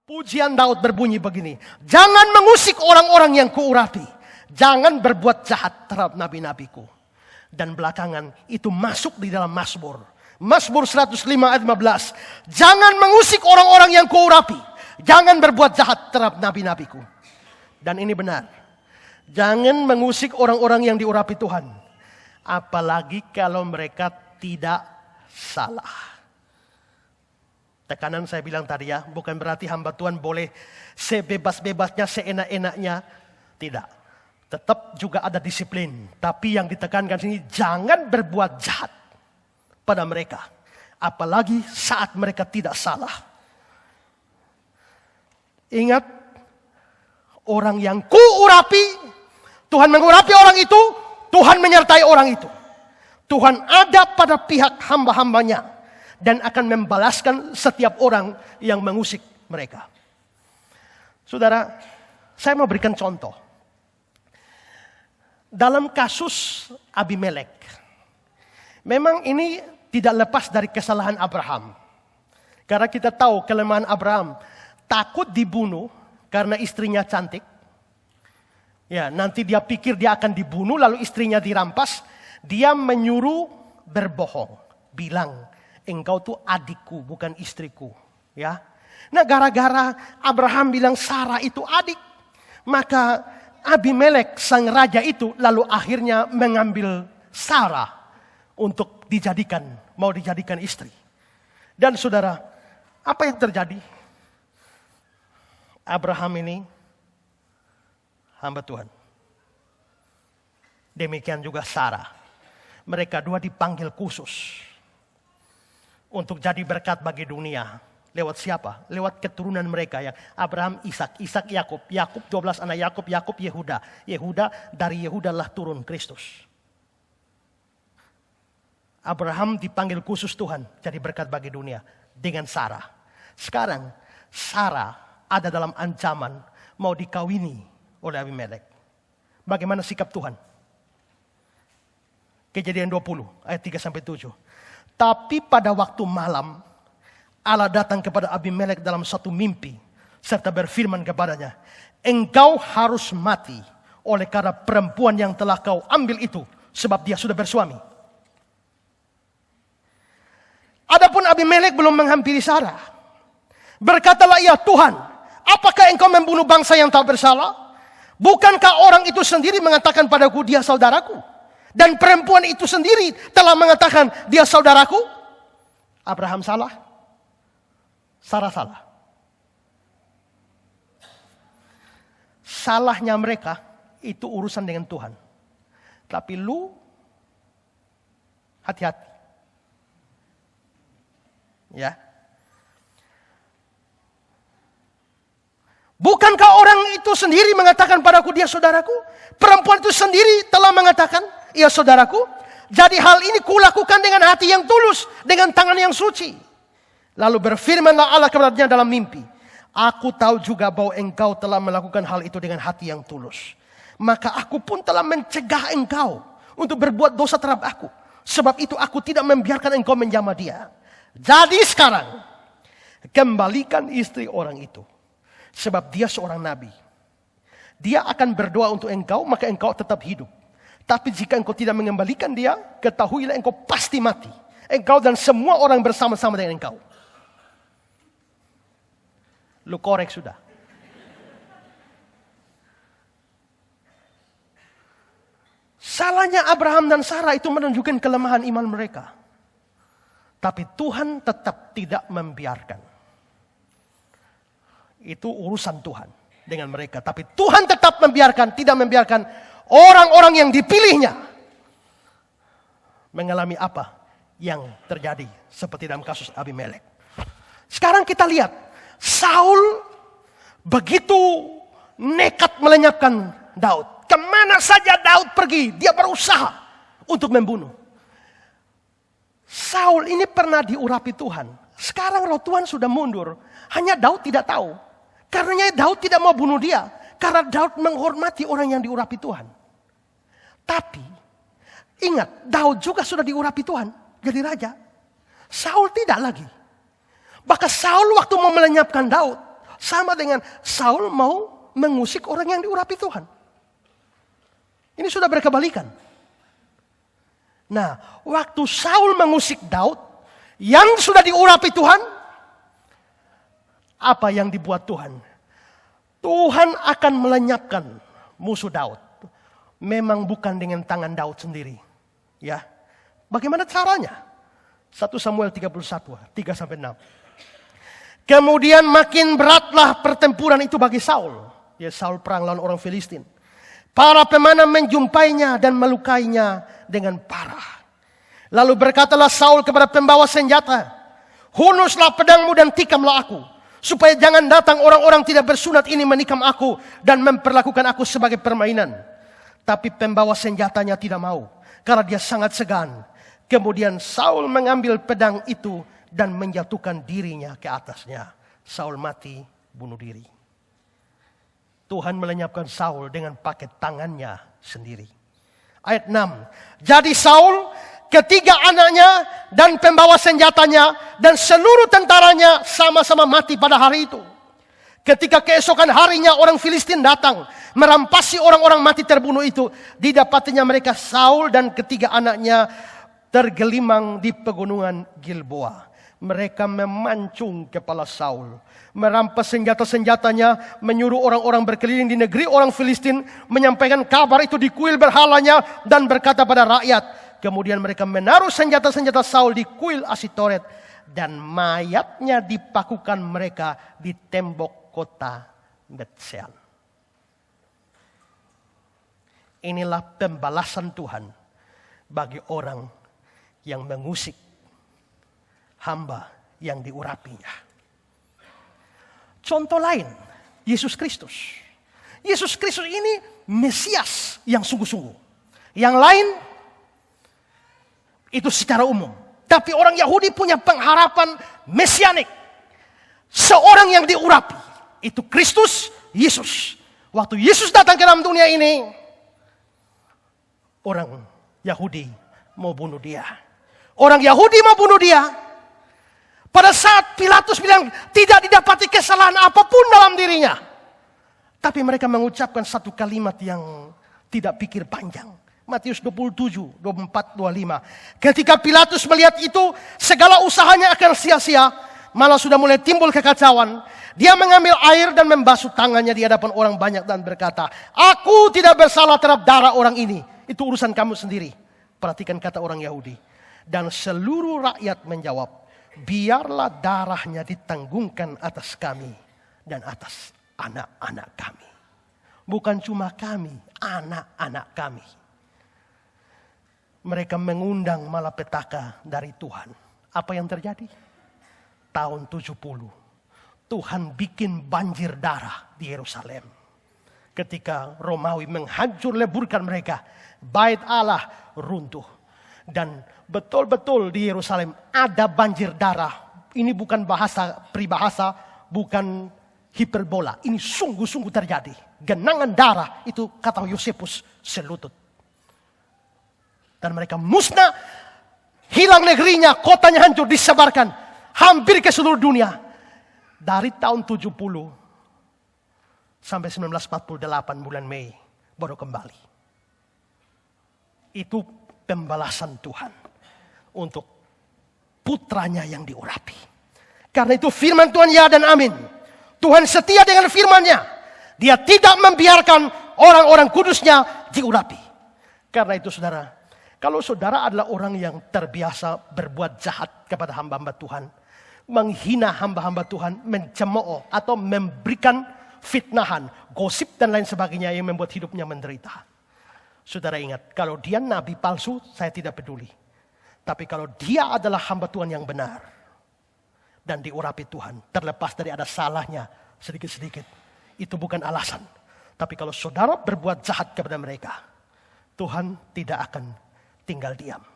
Pujian Daud berbunyi begini, jangan mengusik orang-orang yang kuurapi, jangan berbuat jahat terhadap nabi-nabiku. Dan belakangan itu masuk di dalam Mazmur. Mazmur 105 ayat 15. Jangan mengusik orang-orang yang kuurapi, jangan berbuat jahat terhadap nabi-nabiku. Dan ini benar. Jangan mengusik orang-orang yang diurapi Tuhan. Apalagi kalau mereka tidak salah. Tekanan saya bilang tadi ya, bukan berarti hamba Tuhan boleh sebebas-bebasnya, seenak-enaknya. Tidak. Tetap juga ada disiplin. Tapi yang ditekankan sini, jangan berbuat jahat pada mereka. Apalagi saat mereka tidak salah. Ingat, orang yang kuurapi, Tuhan mengurapi orang itu, Tuhan menyertai orang itu. Tuhan ada pada pihak hamba-hambanya. Dan akan membalaskan setiap orang yang mengusik mereka. Saudara, saya mau berikan contoh. Dalam kasus Abimelek, memang ini tidak lepas dari kesalahan Abraham. Karena kita tahu kelemahan Abraham, takut dibunuh karena istrinya cantik. Ya, nanti dia pikir dia akan dibunuh, lalu istrinya dirampas. Dia menyuruh berbohong, bilang, engkau tuh adikku, bukan istriku. Ya. Nah, gara-gara Abraham bilang Sarah itu adik, maka Abimelek sang raja itu lalu akhirnya mengambil Sarah untuk mau dijadikan istri. Dan saudara, apa yang terjadi? Abraham ini hamba Tuhan. Demikian juga Sarah. Mereka dua dipanggil khusus untuk jadi berkat bagi dunia. Lewat siapa? Lewat keturunan mereka yang Abraham, Ishak, Ishak, Yakub, Yakub 12 anak Yakub, Yakub Yehuda. Yehuda, dari Yehuda lah turun Kristus. Abraham dipanggil khusus Tuhan jadi berkat bagi dunia dengan Sarah. Sekarang Sarah ada dalam ancaman mau dikawini oleh Abimelek. Bagaimana sikap Tuhan? Kejadian 20 ayat 3-7. Tapi pada waktu malam, Allah datang kepada Abimelek dalam satu mimpi, serta berfirman kepadanya, engkau harus mati oleh karena perempuan yang telah kau ambil itu, sebab dia sudah bersuami. Adapun Abimelek belum menghampiri Sarah. Berkatalah ia, Tuhan, apakah engkau membunuh bangsa yang tak bersalah? Bukankah orang itu sendiri mengatakan padaku, dia saudaraku? Dan perempuan itu sendiri telah mengatakan dia saudaraku. Abraham salah. Sarah salah. Salahnya mereka itu urusan dengan Tuhan. Tapi lu hati-hati. Ya. Bukankah orang itu sendiri mengatakan padaku dia saudaraku? Perempuan itu sendiri telah mengatakan, iya saudaraku. Jadi hal ini kulakukan dengan hati yang tulus, dengan tangan yang suci. Lalu berfirmanlah Allah kepadanya dalam mimpi, aku tahu juga bahwa engkau telah melakukan hal itu dengan hati yang tulus. Maka aku pun telah mencegah engkau untuk berbuat dosa terhadap aku. Sebab itu aku tidak membiarkan engkau menjamah dia. Jadi sekarang, kembalikan istri orang itu. Sebab dia seorang nabi. Dia akan berdoa untuk engkau, maka engkau tetap hidup. Tapi jika engkau tidak mengembalikan dia, ketahuilah engkau pasti mati. Engkau dan semua orang bersama-sama dengan engkau. Lu korek sudah. Salahnya Abraham dan Sarah itu menunjukkan kelemahan iman mereka. Tapi Tuhan tetap tidak membiarkan. Itu urusan Tuhan dengan mereka. Tapi Tuhan tetap membiarkan, tidak membiarkan orang-orang yang dipilihnya mengalami apa yang terjadi seperti dalam kasus Abimelek. Sekarang kita lihat, Saul begitu nekat melenyapkan Daud. Kemana saja Daud pergi, dia berusaha untuk membunuh. Saul ini pernah diurapi Tuhan. Sekarang roh Tuhan sudah mundur. Hanya Daud tidak tahu. Karenanya Daud tidak mau bunuh dia. Karena Daud menghormati orang yang diurapi Tuhan. Tapi ingat, Daud juga sudah diurapi Tuhan jadi raja. Saul tidak lagi. Bahkan Saul waktu mau melenyapkan Daud, Sama dengan Saul mau mengusik orang yang diurapi Tuhan. Ini sudah berkebalikan. Nah, waktu Saul mengusik Daud yang sudah diurapi Tuhan, apa yang dibuat Tuhan? Tuhan akan melenyapkan musuh Daud. Memang bukan dengan tangan Daud sendiri. Ya. Bagaimana caranya? 1 Samuel 31, 3-6. Kemudian makin beratlah pertempuran itu bagi Saul. Ya, Saul perang lawan orang Filistin. Para pemanah menjumpainya dan melukainya dengan parah. Lalu berkatalah Saul kepada pembawa senjata, "Hunuslah pedangmu dan tikamlah aku, supaya jangan datang orang-orang tidak bersunat ini menikam aku dan memperlakukan aku sebagai permainan." Tapi pembawa senjatanya tidak mau, karena dia sangat segan. Kemudian Saul mengambil pedang itu dan menjatuhkan dirinya ke atasnya. Saul mati bunuh diri. Tuhan melenyapkan Saul dengan pakai tangannya sendiri. Ayat 6. Jadi Saul, ketiga anaknya dan pembawa senjatanya dan seluruh tentaranya sama-sama mati pada hari itu. Ketika keesokan harinya orang Filistin datang merampasi orang-orang mati terbunuh itu, didapatinya mereka Saul dan ketiga anaknya tergelimang di pegunungan Gilboa. Mereka memancung kepala Saul, merampas senjata-senjatanya, menyuruh orang-orang berkeliling di negeri orang Filistin menyampaikan kabar itu di kuil berhalanya dan berkata pada rakyat. Kemudian mereka menaruh senjata-senjata Saul di kuil Asitoret dan mayatnya dipakukan mereka di tembok kota Betsean. Inilah pembalasan Tuhan bagi orang yang mengusik hamba yang diurapinya. Contoh lain, Yesus Kristus. Yesus Kristus ini Mesias yang sungguh-sungguh. Yang lain itu secara umum. Tapi orang Yahudi punya pengharapan mesianik. Seorang yang diurapi. Itu Kristus Yesus. Waktu Yesus datang ke dalam dunia ini, orang Yahudi mau bunuh dia. Orang Yahudi mau bunuh dia. Pada saat Pilatus bilang tidak didapati kesalahan apapun dalam dirinya. Tapi mereka mengucapkan satu kalimat yang tidak pikir panjang. Matius 27, 24, 25. Ketika Pilatus melihat itu, segala usahanya akan sia-sia. Malah sudah mulai timbul kekacauan. Dia mengambil air dan membasuh tangannya di hadapan orang banyak dan berkata, "Aku tidak bersalah terhadap darah orang ini. Itu urusan kamu sendiri." Perhatikan kata orang Yahudi. Dan seluruh rakyat menjawab, "Biarlah darahnya ditanggungkan atas kami dan atas anak-anak kami." Bukan cuma kami, anak-anak kami. Mereka mengundang malapetaka dari Tuhan. Apa yang terjadi? Tahun 70. Tuhan bikin banjir darah di Yerusalem. Ketika Romawi menghancur leburkan mereka. Bait Allah runtuh. Dan betul-betul di Yerusalem ada banjir darah. Ini bukan bahasa peribahasa, bukan hiperbola. Ini sungguh-sungguh terjadi. Genangan darah itu kata Yosefus selutut. Dan mereka musnah, hilang negerinya, kotanya hancur, disebarkan hampir ke seluruh dunia. Dari tahun 70 sampai 1948 bulan Mei baru kembali. Itu pembalasan Tuhan untuk putranya yang diurapi. Karena itu firman Tuhan ya dan amin. Tuhan setia dengan firman-Nya. Dia tidak membiarkan orang-orang kudusnya diurapi. Karena itu saudara, kalau saudara adalah orang yang terbiasa berbuat jahat kepada hamba-hamba Tuhan, menghina hamba-hamba Tuhan, mencemooh atau memberikan fitnahan, gosip dan lain sebagainya yang membuat hidupnya menderita. Saudara ingat, kalau dia nabi palsu, saya tidak peduli. Tapi kalau dia adalah hamba Tuhan yang benar dan diurapi Tuhan, terlepas dari ada salahnya sedikit-sedikit, itu bukan alasan. Tapi kalau saudara berbuat jahat kepada mereka, Tuhan tidak akan tinggal diam.